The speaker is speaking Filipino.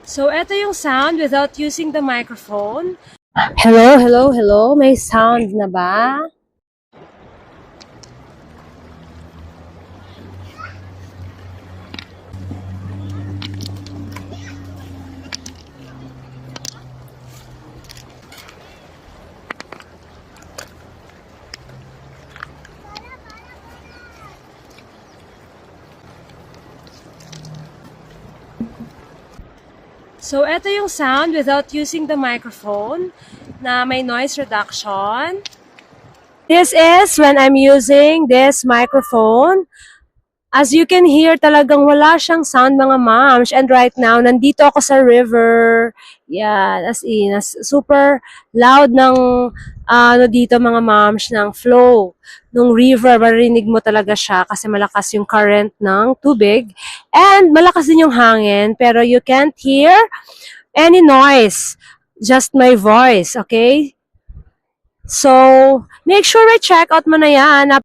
So, ito yung sound without using the microphone. Hello, hello, hello. May sound na ba? So, ito yung sound without using the microphone na may noise reduction. This is when I'm using this microphone. As you can hear, talagang wala siyang sound mga moms. And right now, nandito ako sa river. Yan, as in, super loud ng dito mga moms, ng flow ng river. Marinig mo talaga siya kasi malakas yung current ng tubig. And malakas din yung hangin, pero you can't hear any noise. Just my voice, okay? So, make sure I check out mo na yan.